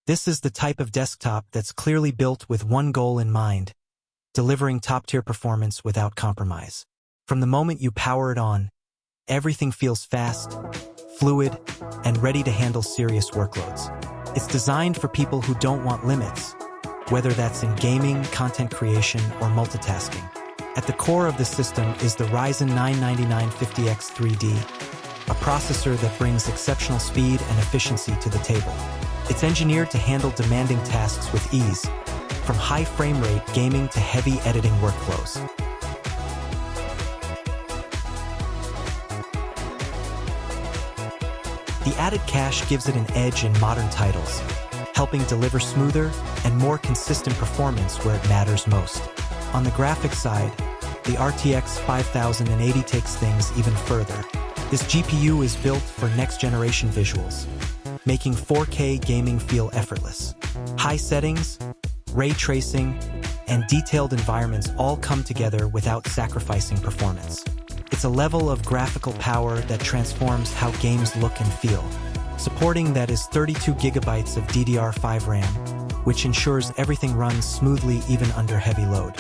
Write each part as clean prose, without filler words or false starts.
This is the type of desktop that's clearly built with one goal in mind: delivering top-tier performance without compromise. From the moment you power it on, everything feels fast, fluid, and ready to handle serious workloads. It's designed for people who don't want limits, whether that's in gaming, content creation, or multitasking. At the core of the system is the Ryzen 9 9950X 3D, a processor that brings exceptional speed and efficiency to the table. It's engineered to handle demanding tasks with ease, from high frame rate gaming to heavy editing workflows. The added cache gives it an edge in modern titles, helping deliver smoother and more consistent performance where it matters most. On the graphics side, the RTX 5080 takes things even further. This GPU is built for next-generation visuals, making 4K gaming feel effortless. High settings, ray tracing, and detailed environments all come together without sacrificing performance. It's a level of graphical power that transforms how games look and feel. Supporting that is 32 gigabytes of DDR5 RAM, which ensures everything runs smoothly even under heavy load.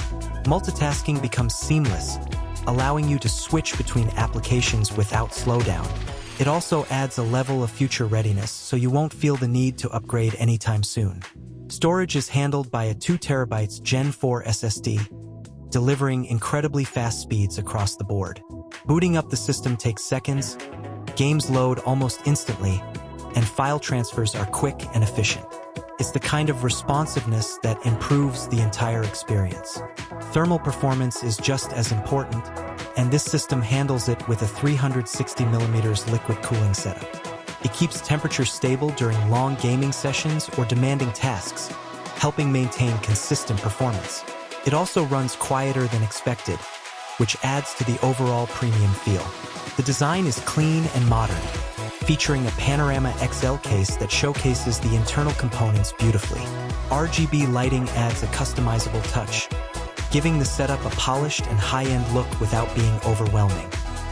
Multitasking becomes seamless, allowing you to switch between applications without slowdown. It also adds a level of future readiness, so you won't feel the need to upgrade anytime soon. Storage is handled by a 2 TB Gen 4 SSD, delivering incredibly fast speeds across the board. Booting up the system takes seconds, games load almost instantly, and file transfers are quick and efficient. It's the kind of responsiveness that improves the entire experience. Thermal performance is just as important, and this system handles it with a 360mm liquid cooling setup. It keeps temperature stable during long gaming sessions or demanding tasks, helping maintain consistent performance. It also runs quieter than expected, which adds to the overall premium feel. The design is clean and modern, featuring a Panorama XL case that showcases the internal components beautifully. RGB lighting adds a customizable touch, giving the setup a polished and high-end look without being overwhelming.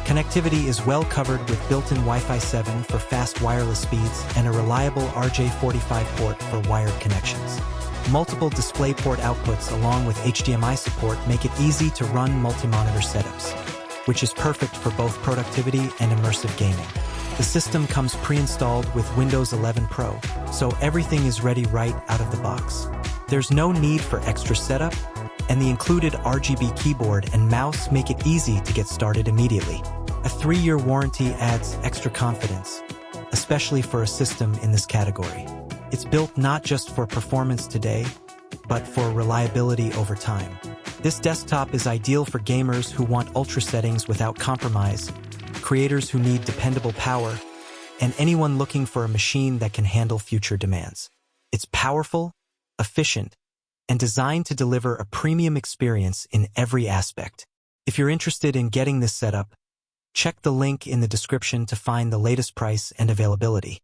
Connectivity is well covered with built-in Wi-Fi 7 for fast wireless speeds and a reliable RJ45 port for wired connections. Multiple DisplayPort outputs along with HDMI support make it easy to run multi-monitor setups, which is perfect for both productivity and immersive gaming. The system comes pre-installed with Windows 11 Pro, so everything is ready right out of the box. There's no need for extra setup, and the included RGB keyboard and mouse make it easy to get started immediately. A 3-year warranty adds extra confidence, especially for a system in this category. It's built not just for performance today, but for reliability over time. This desktop is ideal for gamers who want ultra settings without compromise, creators who need dependable power, and anyone looking for a machine that can handle future demands. It's powerful, efficient, and designed to deliver a premium experience in every aspect. If you're interested in getting this setup, check the link in the description to find the latest price and availability.